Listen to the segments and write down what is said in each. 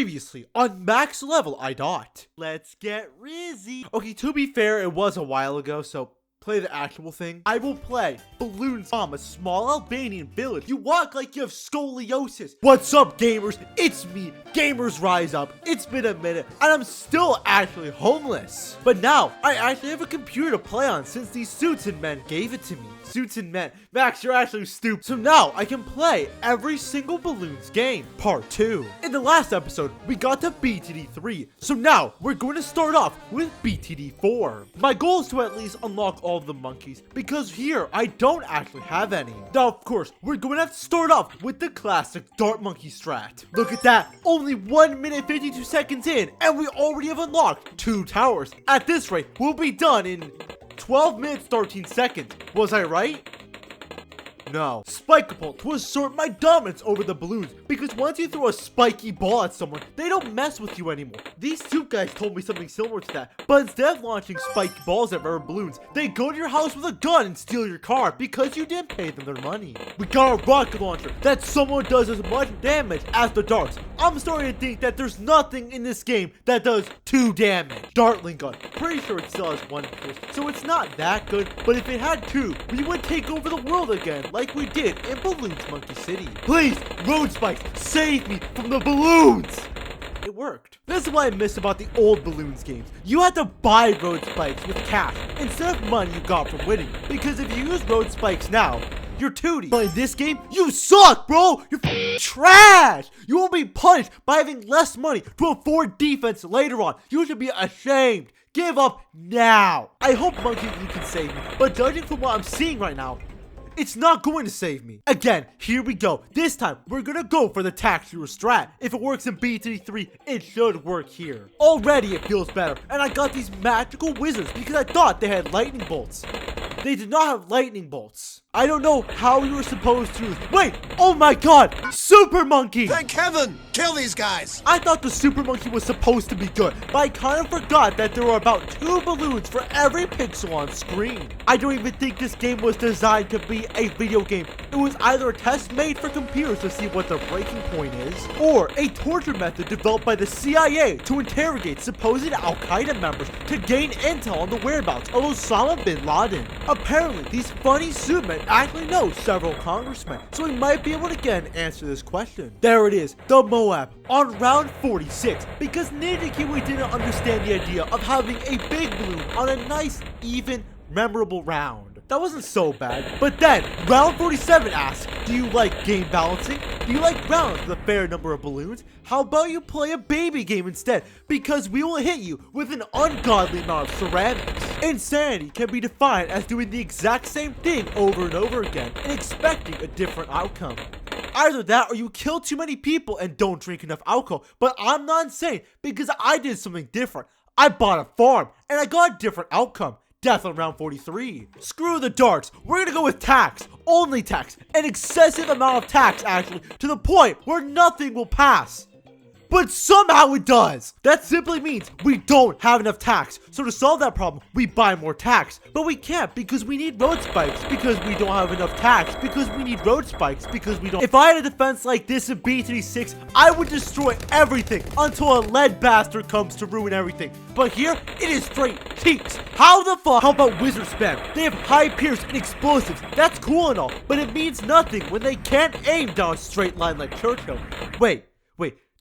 Previously on MaxLevelIdot. Let's get rizzy. Okay, to be fair, it was a while ago, so play the actual thing. I will play Bloons from a small Albanian village. You walk like you have scoliosis. What's up, gamers? It's me, Gamers Rise Up. It's been a minute, and I'm still actually homeless. But now, I actually have a computer to play on since these suits and men gave it to me. Suits and men. Max, you're actually stupid. So now, I can play every single Bloons game. Part 2. In the last episode, we got to BTD 3. So now, we're going to start off with BTD 4. My goal is to at least unlock all of the monkeys, because here, I don't actually have any. Now, of course, we're going to have to start off with the classic dart monkey strat. Look at that. Only 1 minute 52 seconds in, and we already have unlocked 2 towers. At this rate, we'll be done in 12 minutes 13 seconds. Was I right? No. Spikeable to assert my dominance over the Bloons, because once you throw a spiky ball at someone, they don't mess with you anymore. These two guys told me something similar to that, but instead of launching spiky balls at rubber balloons, they go to your house with a gun and steal your car because you didn't pay them their money. We got a rocket launcher that someone does as much damage as the darts. I'm starting to think that there's nothing in this game that does 2 damage. Dartling gun. Pretty sure it still has 1 pierce, so it's not that good, but if it had 2, we would take over the world again, like we did in Bloons Monkey City. Please, road spikes, save me from the balloons! It worked. This is what I miss about the old Bloons games. You had to buy road spikes with cash instead of money you got from winning, because if you use road spikes now, you're 2D. But in this game, you suck, bro! You're trash! You will be punished by having less money to afford defense later on. You should be ashamed. Give up now. I hope Monkey Blue can save me, but judging from what I'm seeing right now, it's not going to save me. Again, here we go. This time, we're gonna go for the tax hero strat. If it works in BTD 3, it should work here. Already, it feels better. And I got these magical wizards because I thought they had lightning bolts. They did not have lightning bolts. I don't know how we were supposed to. Wait! Oh my god! Super Monkey! Thank heaven! Kill these guys! I thought the Super Monkey was supposed to be good, but I kind of forgot that there were about 2 balloons for every pixel on screen. I don't even think this game was designed to be a video game. It was either a test made for computers to see what their breaking point is, or a torture method developed by the CIA to interrogate supposed Al-Qaeda members to gain intel on the whereabouts of Osama bin Laden. Apparently, these funny suit men actually know several congressmen, so we might be able to again answer this question. There it is, the Moab, on round 46, because Ninja Kiwi didn't understand the idea of having a big balloon on a nice, even, memorable round. That wasn't so bad. But then, round 47 asks, do you like game balancing? Do you like rounds with a fair number of balloons? How about you play a baby game instead? Because we will hit you with an ungodly amount of ceramics. Insanity can be defined as doing the exact same thing over and over again and expecting a different outcome. Either that or you kill too many people and don't drink enough alcohol. But I'm not insane because I did something different. I bought a farm and I got a different outcome. Death on round 43. Screw the darts. We're gonna go with tax. Only tax. An excessive amount of tax, actually, to the point where nothing will pass. But somehow it does. That simply means we don't have enough tax. So to solve that problem, we buy more tax. But we can't because we need road spikes. Because we don't have enough tax. Because we need road spikes. Because we don't. If I had a defense like this in BTD6, I would destroy everything until a lead bastard comes to ruin everything. But here, it is straight cheeks. How the fuck? How about wizard spam? They have high pierce and explosives. That's cool and all, but it means nothing when they can't aim down a straight line like Churchill. Wait.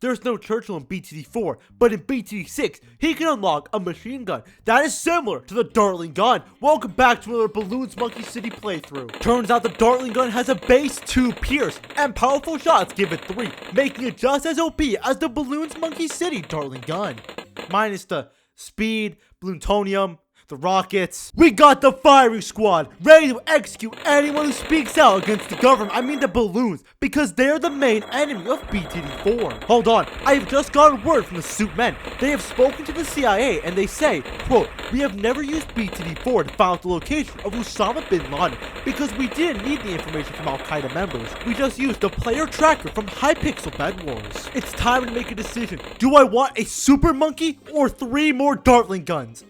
There's no Churchill in BTD 4, but in BTD 6, he can unlock a machine gun that is similar to the Dartling gun. Welcome back to another Bloons Monkey City playthrough. Turns out the Dartling gun has a base 2 pierce, and powerful shots give it 3, making it just as OP as the Bloons Monkey City Dartling gun. Minus the speed, plutonium, the rockets. We got the firing squad, ready to execute anyone who speaks out against the government, I mean the Bloons, because they're the main enemy of BTD 4. Hold on, I have just gotten word from the suit men. They have spoken to the CIA and they say, quote, we have never used BTD 4 to find out the location of Osama bin Laden because we didn't need the information from Al-Qaeda members. We just used the player tracker from Hypixel Bed Wars. It's time to make a decision. Do I want a super monkey or 3 more Dartling guns?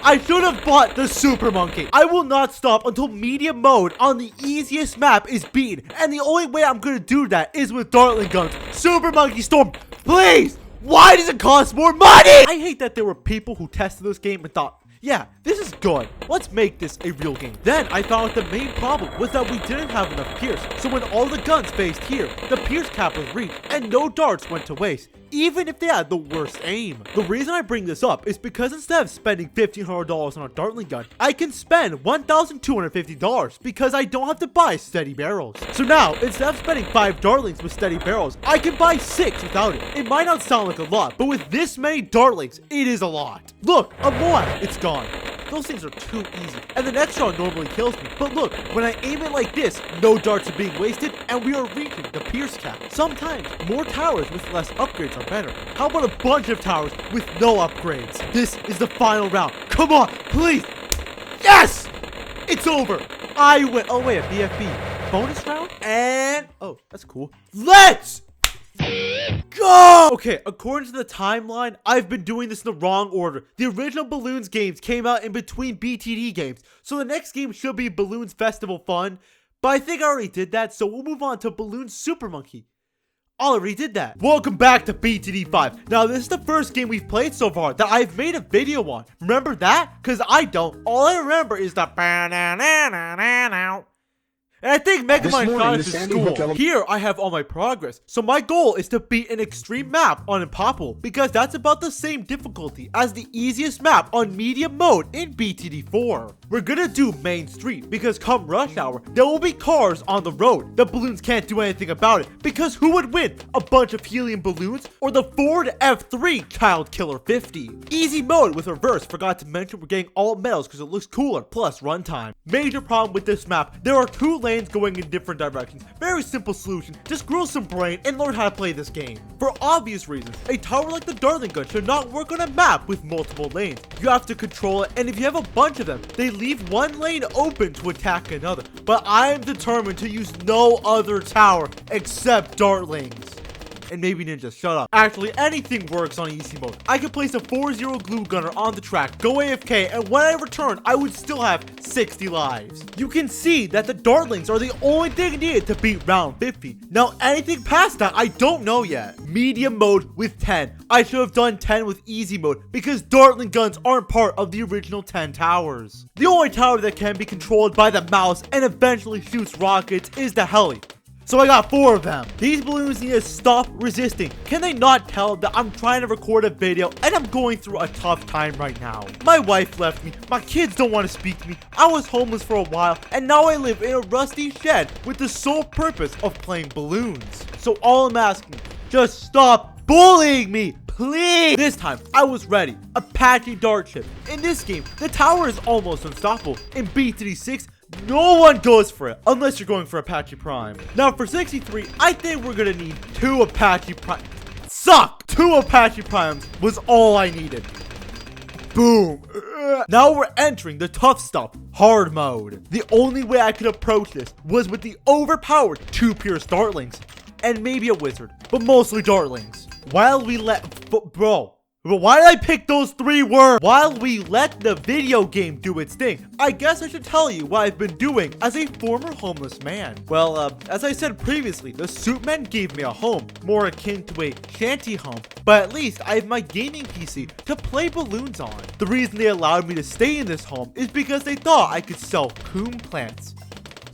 I should have bought the Super Monkey. I will not stop until medium mode on the easiest map is beaten. And the only way I'm gonna do that is with Dartling guns. Super Monkey Storm, please! Why does it cost more money? I hate that there were people who tested this game and thought, yeah, this is good. Let's make this a real game. Then I found out the main problem was that we didn't have enough Pierce. So when all the guns faced here, the Pierce cap was reached and no darts went to waste, even if they had the worst aim. The reason I bring this up is because instead of spending $1,500 on a Dartling gun, I can spend $1,250 because I don't have to buy steady barrels. So now, instead of spending 5 Dartlings with steady barrels, I can buy 6 without it. It might not sound like a lot, but with this many Dartlings, it is a lot. Look, a more, it's gone. Those things are too easy, and the next shot normally kills me. But look, when I aim it like this, no darts are being wasted, and we are reaching the Pierce cap. Sometimes, more towers with less upgrades are better. How about a bunch of towers with no upgrades? This is the final round. Come on, please. Yes! It's over. I win. Oh, wait, a BFB. Bonus round? And, oh, that's cool. Let's go! Okay, according to the timeline, I've been doing this in the wrong order. The original Bloons games came out in between BTD games, so the next game should be Bloons Festival Fun, but I think I already did that, so we'll move on to Bloons Super Monkey. I already did that. Welcome back to BTD 5. Now, this is the first game we've played so far that I've made a video on. Remember that? Because I don't. All I remember is the and I think Mega Man got us to school. Here, I have all my progress. So my goal is to beat an extreme map on Impossible, because that's about the same difficulty as the easiest map on medium mode in BTD 4. We're gonna do Main Street, because come rush hour, there will be cars on the road. The balloons can't do anything about it, because who would win? A bunch of helium balloons, or the Ford F3 Child Killer 50? Easy mode with reverse, forgot to mention we're getting all metals because it looks cooler, plus runtime. Major problem with this map, there are 2 lanes going in different directions. Very simple solution, just grow some brain and learn how to play this game. For obvious reasons, a tower like the Dartling gun should not work on a map with multiple lanes. You have to control it, and if you have a bunch of them, they leave one lane open to attack another. But I am determined to use no other tower except Dartlings. And maybe ninjas, shut up. Actually, anything works on easy mode. I can place a 4-0 glue gunner on the track, go AFK, and when I return, I would still have 60 lives. You can see that the Dartlings are the only thing needed to beat round 50. Now, anything past that, I don't know yet. Medium mode with 10. I should have done 10 with easy mode because Dartling guns aren't part of the original 10 towers. The only tower that can be controlled by the mouse and eventually shoots rockets is the heli. So I got 4 of them. These balloons need to stop resisting. Can they not tell that I'm trying to record a video and I'm going through a tough time right now? My wife left me. My kids don't want to speak to me. I was homeless for a while and now I live in a rusty shed with the sole purpose of playing balloons. So all I'm asking, just stop bullying me, please. This time, I was ready. Apache dart ship. In this game, the tower is almost unstoppable. In BTD 6, no one goes for it, unless you're going for Apache Prime. Now for 63, I think we're gonna need 2 Apache Prime. Suck! 2 Apache Primes was all I needed. Boom. Now we're entering the tough stuff, hard mode. The only way I could approach this was with the overpowered 2 Pierce Dartlings, and maybe a wizard, but mostly Dartlings. While we let, bro. But why did I pick those 3 words? While we let the video game do its thing, I guess I should tell you what I've been doing as a former homeless man. Well, as I said previously, the suit men gave me a home, more akin to a shanty home, but at least I have my gaming PC to play balloons on. The reason they allowed me to stay in this home is because they thought I could sell coom plants.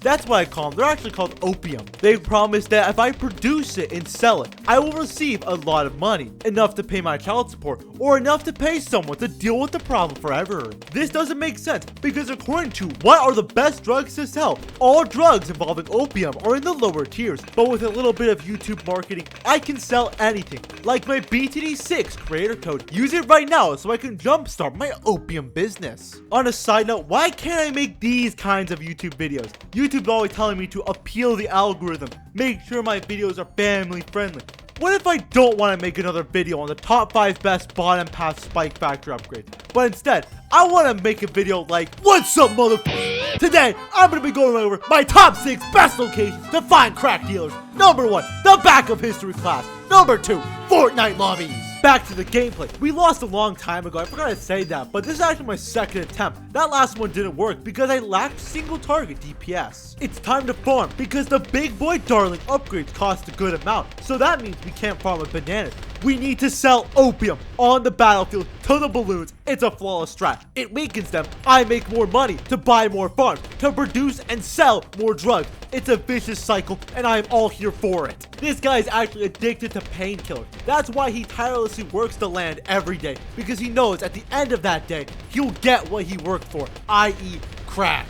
That's what I call them. They're actually called opium. They promised that if I produce it and sell it, I will receive a lot of money, enough to pay my child support, or enough to pay someone to deal with the problem forever. This doesn't make sense, because according to what are the best drugs to sell, all drugs involving opium are in the lower tiers, but with a little bit of YouTube marketing, I can sell anything, like my BTD6 creator code. Use it right now so I can jumpstart my opium business. On a side note, why can't I make these kinds of YouTube videos? YouTube's always telling me to appeal the algorithm, make sure my videos are family friendly. What if I don't want to make another video on the top 5 best bottom path spike factor upgrades, but instead, I want to make a video like, what's up motherfucker? Today, I'm going to be going over my top 6 best locations to find crack dealers. Number 1, the back of history class. Number 2, Fortnite lobbies. Back to the gameplay. We lost a long time ago. I forgot to say that, but this is actually my second attempt. That last one didn't work because I lacked single target DPS. It's time to farm because the big boy darling upgrades cost a good amount. So that means we can't farm with bananas. We need to sell opium on the battlefield to the balloons. It's a flawless strat. It weakens them. I make more money to buy more farms, to produce and sell more drugs. It's a vicious cycle, and I am all here for it. This guy is actually addicted to painkillers. That's why he tirelessly works the land every day, because he knows at the end of that day, he'll get what he worked for, i.e. crack.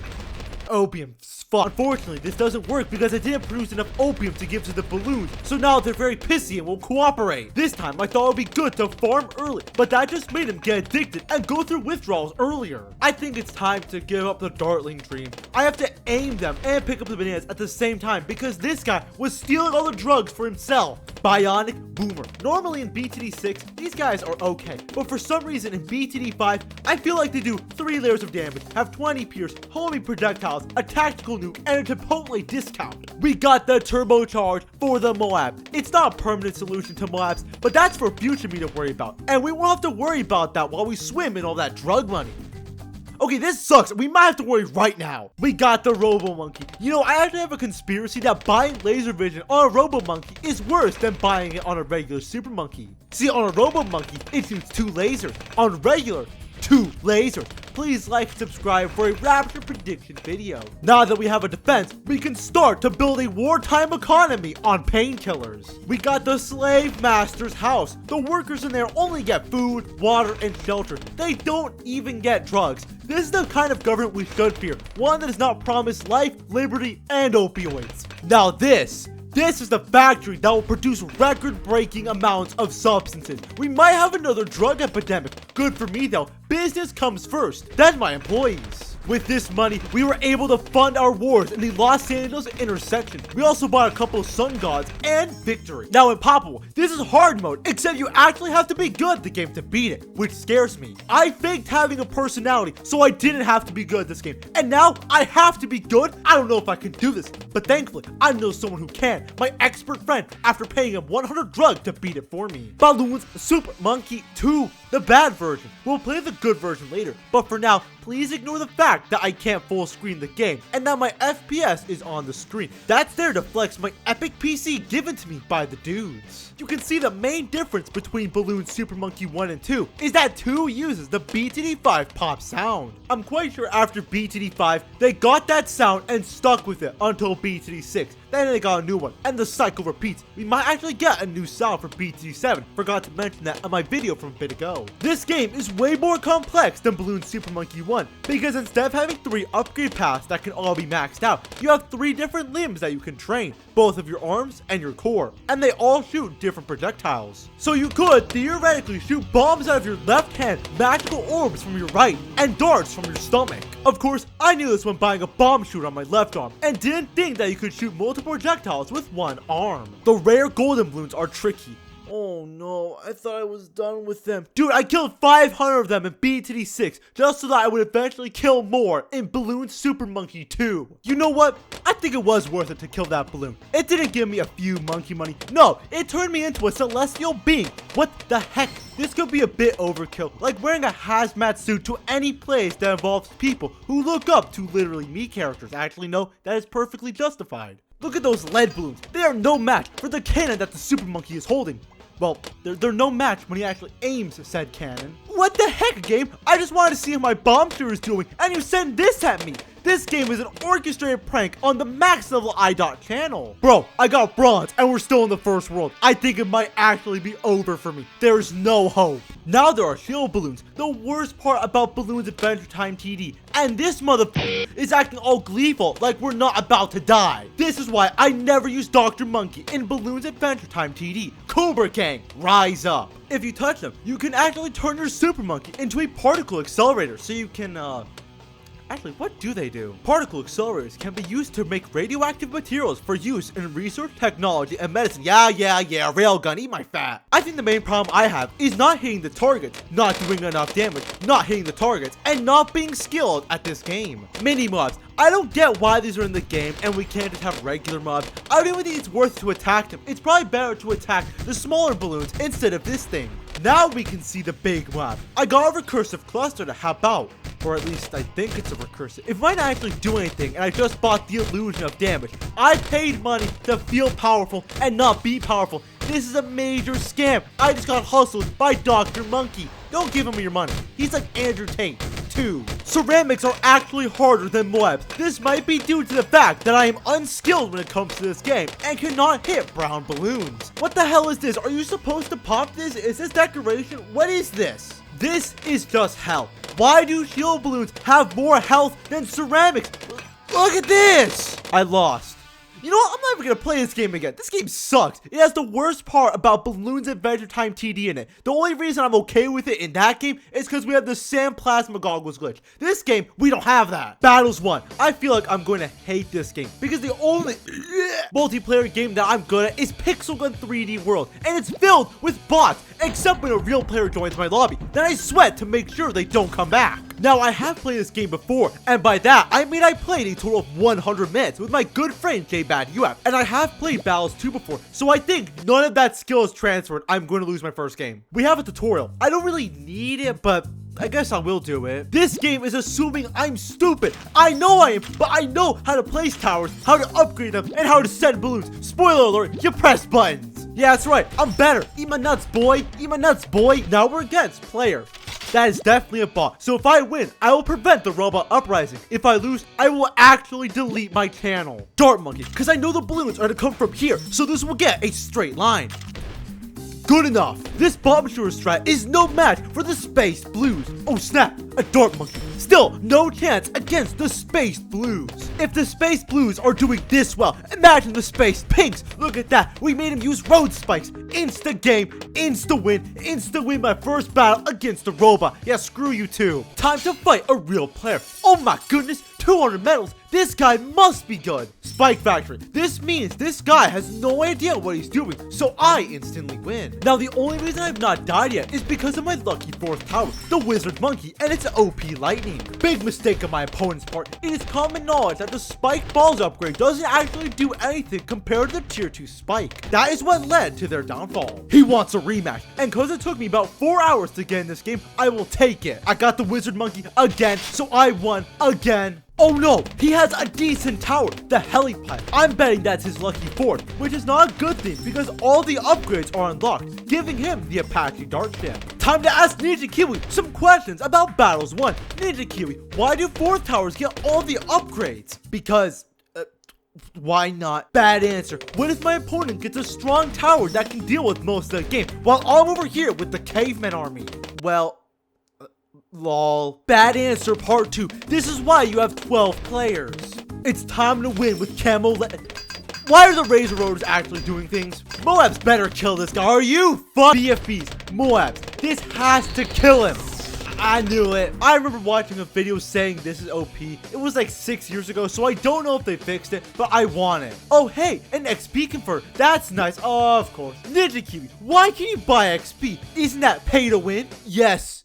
Opium. Unfortunately, this doesn't work because I didn't produce enough opium to give to the balloons, so now they're very pissy and won't cooperate. This time, I thought it would be good to farm early, but that just made him get addicted and go through withdrawals earlier. I think it's time to give up the dartling dream. I have to aim them and pick up the bananas at the same time because this guy was stealing all the drugs for himself. Bionic Boomer. Normally in BTD 6, these guys are okay, but for some reason in BTD 5, I feel like they do 3 layers of damage, have 20 pierce, homing projectiles, a tactical nuke, and a Chipotle discount. We got the turbocharge for the Moab. It's not a permanent solution to Moabs, but that's for future me to worry about, and we won't have to worry about that while we swim in all that drug money. Okay, this sucks. We might have to worry right now. We got the Robo Monkey. You know, I actually have a conspiracy that buying laser vision on a Robo Monkey is worse than buying it on a regular Super Monkey. See, on a Robo Monkey, it shoots 2 lasers. On regular, 2 lasers. Please like and subscribe for a Rapture prediction video. Now that we have a defense, we can start to build a wartime economy on painkillers. We got the Slave Master's house. The workers in there only get food, water, and shelter. They don't even get drugs. This is the kind of government we should fear. One that does not promise life, liberty, and opioids. Now this is the factory that will produce record-breaking amounts of substances. We might have another drug epidemic. Good for me though. Business comes first, then my employees. With this money, we were able to fund our wars in the Los Angeles intersection. We also bought a couple of sun gods and victory. Now in Papua, this is hard mode, except you actually have to be good at the game to beat it, which scares me. I faked having a personality, so I didn't have to be good at this game. And now I have to be good? I don't know if I can do this, but thankfully, I know someone who can. My expert friend, after paying him 100 drugs to beat it for me. Bloons Super Monkey 2, the bad version. We'll play the good version later, but for now, please ignore the fact that I can't full screen the game and that my FPS is on the screen. That's there to flex my epic PC given to me by the dudes. You can see the main difference between Bloons Super Monkey 1 and 2 is that 2 uses the BTD5 pop sound. I'm quite sure after BTD5, they got that sound and stuck with it until BTD6. Then they got a new one, and the cycle repeats. We might actually get a new sound for BTD7. Forgot to mention that in my video from a bit ago. This game is way more complex than Bloons Super Monkey 1, because instead of having 3 upgrade paths that can all be maxed out, you have 3 different limbs that you can train, both of your arms and your core, and they all shoot different projectiles. So you could theoretically shoot bombs out of your left hand, magical orbs from your right, and darts from your stomach. Of course, I knew this when buying a bomb shooter on my left arm, and didn't think that you could shoot multiple projectiles with one arm. The rare golden balloons are tricky. Oh no, I thought I was done with them. Dude, I killed 500 of them in BTD 6 just so that I would eventually kill more in Bloons Super Monkey 2. You know what? I think it was worth it to kill that balloon. It didn't give me a few monkey money. No, it turned me into a celestial being. What the heck? This could be a bit overkill, like wearing a hazmat suit to any place that involves people who look up to literally me characters. Actually, no, that is perfectly justified. Look at those lead balloons. They are no match for the cannon that the Super Monkey is holding. Well, they're no match when he actually aims said cannon. What the heck, game? I just wanted to see how my bomb shooter is doing, and you send this at me. This game is an orchestrated prank on the MaxLevelIdot channel. Bro, I got bronze, and we're still in the first world. I think it might actually be over for me. There's no hope. Now there are shield balloons. The worst part about Bloons Adventure Time TD. And this motherfucker is acting all gleeful like we're not about to die. This is why I never use Dr. Monkey in Bloons Adventure Time TD. Cobra Gang, rise up. If you touch them, you can actually turn your Super Monkey into a particle accelerator so you can, Actually, what do they do? Particle accelerators can be used to make radioactive materials for use in research, technology, and medicine. Yeah, railgun, eat my fat. I think the main problem I have is not hitting the targets, not doing enough damage, not hitting the targets, and not being skilled at this game. Mini mobs. I don't get why these are in the game and we can't just have regular mobs. I don't even think it's worth to attack them. It's probably better to attack the smaller balloons instead of this thing. Now we can see the big mob. I got a recursive cluster to help out. Or at least I think it's a recursive. It might not actually do anything, and I just bought the illusion of damage. I paid money to feel powerful and not be powerful. This is a major scam. I just got hustled by Dr. Monkey. Don't give him your money. He's like Andrew Tate, too. Ceramics are actually harder than Moabs. This might be due to the fact that I am unskilled when it comes to this game and cannot hit brown balloons. What the hell is this? Are you supposed to pop this? Is this decoration? What is this? This is just hell. Why do shield balloons have more health than ceramics? Look at this! I lost. You know what? I'm not even gonna play this game again. This game sucks. It has the worst part about Bloons Adventure Time TD in it. The only reason I'm okay with it in that game is because we have the Sam Plasma Goggles glitch. This game, we don't have that. Battles 1. I feel like I'm going to hate this game because the only multiplayer game that I'm good at is Pixel Gun 3D World, and it's filled with bots, except when a real player joins my lobby. Then I sweat to make sure they don't come back. Now, I have played this game before, and by that, I mean I played a total of 100 minutes with my good friend JBadUF, and I have played Battles 2 before, so I think none of that skill is transferred. I'm going to lose my first game. We have a tutorial. I don't really need it, but I guess I will do it. This game is assuming I'm stupid. I know I am, but I know how to place towers, how to upgrade them, and how to send balloons. Spoiler alert, you press buttons. Yeah, that's right. I'm better. Eat my nuts, boy. Eat my nuts, boy. Now we're against player. That is definitely a bot. So if I win, I will prevent the robot uprising. If I lose, I will actually delete my channel. Dart monkey, because I know the balloons are to come from here, so this will get a straight line. Good enough. This bomb shooter strat is no match for the Space Blues. Oh snap, a dart monkey. Still, no chance against the Space Blues. If the Space Blues are doing this well, imagine the Space Pinks. Look at that. We made him use road spikes. Insta game, insta win my first battle against the robot. Yeah, screw you too. Time to fight a real player. Oh my goodness, 200 medals. This guy must be good. Spike Factory. This means this guy has no idea what he's doing, so I instantly win. Now, the only reason I've not died yet is because of my lucky 4th tower, the Wizard Monkey, and its OP Lightning. Big mistake on my opponent's part. It is common knowledge that the Spike Balls upgrade doesn't actually do anything compared to the Tier 2 Spike. That is what led to their downfall. He wants a rematch, and because it took me about 4 hours to get in this game, I will take it. I got the Wizard Monkey again, so I won again. Oh no, he has a decent tower, the helipad. I'm betting that's his lucky 4th, which is not a good thing because all the upgrades are unlocked, giving him the Apache Dart Ship. Time to ask Ninja Kiwi some questions about Battles 1. Ninja Kiwi, why do 4th towers get all the upgrades? Because why not? Bad answer. What if my opponent gets a strong tower that can deal with most of the game, while I'm over here with the caveman army? Well, lol. Bad answer part 2. This is why you have 12 players. It's time to win with Camo. Why are the Razor Rotors actually doing things? Moabs better kill this guy. Are you BFBs? Moabs. This has to kill him. I knew it. I remember watching a video saying this is OP. It was like 6 years ago, so I don't know if they fixed it, but I want it. Oh, hey, an XP converter. That's nice. Oh, of course. Ninja Kiwi, why can you buy XP? Isn't that pay to win? Yes.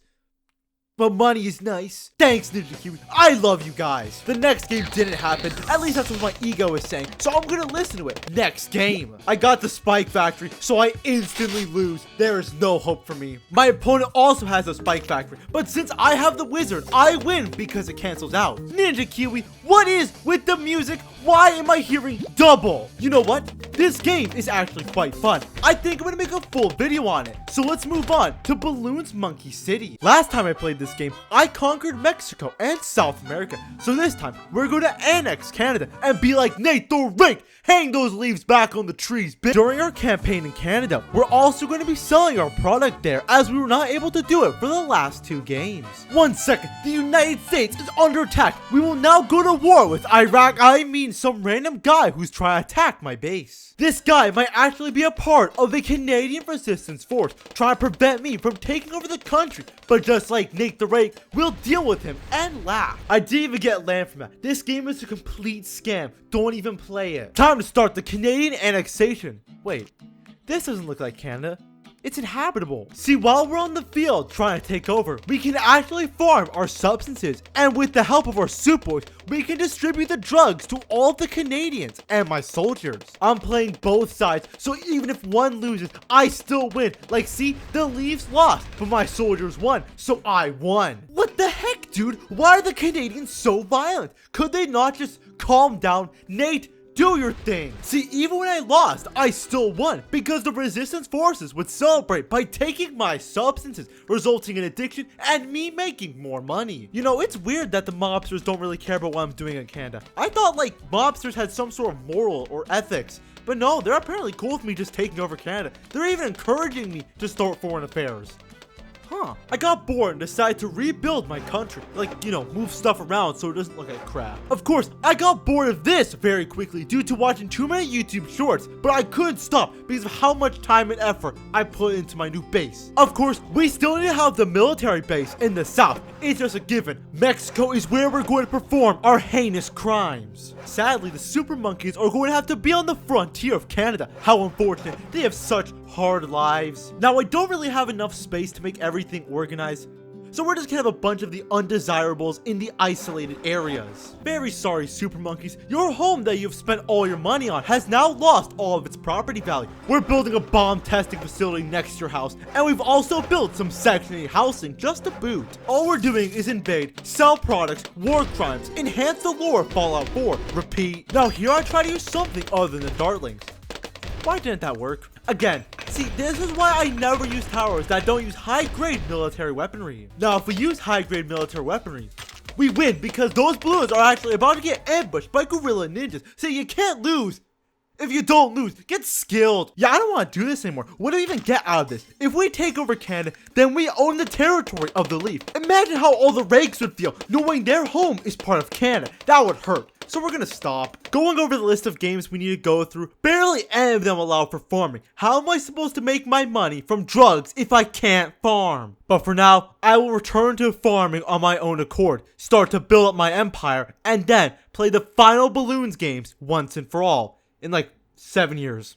But money is nice. Thanks, Ninja Kiwi. I love you guys. The next game didn't happen. At least that's what my ego is saying. So I'm gonna listen to it. Next game. I got the Spike Factory, so I instantly lose. There is no hope for me. My opponent also has a Spike Factory, but since I have the Wizard, I win because it cancels out. Ninja Kiwi, what is with the music? Why am I hearing double? You know what? This game is actually quite fun. I think I'm gonna make a full video on it. So let's move on to Bloons Monkey City. Last time I played this game, I conquered Mexico and South America. So this time, we're going to annex Canada and be like Nate the Rink. Hang those leaves back on the trees, bitch. During our campaign in Canada, we're also going to be selling our product there as we were not able to do it for the last 2 games. 1 second, the United States is under attack. We will now go to war with Iraq, I mean some random guy who's trying to attack my base. This guy might actually be a part of the Canadian Resistance Force, trying to prevent me from taking over the country. But just like Nate the Rake, we'll deal with him and laugh. I didn't even get land from that. This game is a complete scam. Don't even play it. Time to start the Canadian annexation. Wait, this doesn't look like Canada. It's inhabitable. See, while we're on the field trying to take over, we can actually farm our substances. And with the help of our soup boys, we can distribute the drugs to all of the Canadians and my soldiers. I'm playing both sides, so even if one loses, I still win. Like, see, the Leafs lost, but my soldiers won, so I won. What the heck, dude? Why are the Canadians so violent? Could they not just calm down? Nate, do your thing. See, even when I lost, I still won because the resistance forces would celebrate by taking my substances, resulting in addiction and me making more money. You know, it's weird that the mobsters don't really care about what I'm doing in Canada. I thought like mobsters had some sort of moral or ethics, but no, they're apparently cool with me just taking over Canada. They're even encouraging me to start foreign affairs. I got bored and decided to rebuild my country. Like, you know, move stuff around so it doesn't look like crap. Of course, I got bored of this very quickly due to watching too many YouTube shorts, but I couldn't stop because of how much time and effort I put into my new base. Of course, we still need to have the military base in the south. It's just a given. Mexico is where we're going to perform our heinous crimes. Sadly, the super monkeys are going to have to be on the frontier of Canada. How unfortunate. They have such hard lives. Now, I don't really have enough space to make everything organized, so we're just gonna have a bunch of the undesirables in the isolated areas. Very sorry, super monkeys. Your home that you've spent all your money on has now lost all of its property value. We're building a bomb testing facility next to your house, and we've also built some Section 8 housing just to boot. All we're doing is invade, sell products, war crimes, enhance the lore of Fallout 4. Repeat. Now here I try to use something other than dartlings. Why didn't that work? Again, see, this is why I never use towers that don't use high-grade military weaponry. Now, if we use high-grade military weaponry, we win because those balloons are actually about to get ambushed by guerrilla ninjas. So you can't lose. If you don't lose, get skilled. Yeah, I don't want to do this anymore. What do we even get out of this? If we take over Canada, then we own the territory of the Leaf. Imagine how all the Rakes would feel knowing their home is part of Canada. That would hurt. So we're gonna stop. Going over the list of games we need to go through, barely any of them allow for farming. How am I supposed to make my money from drugs if I can't farm? But for now, I will return to farming on my own accord, start to build up my empire, and then play the final Bloons games once and for all, in like 7 years.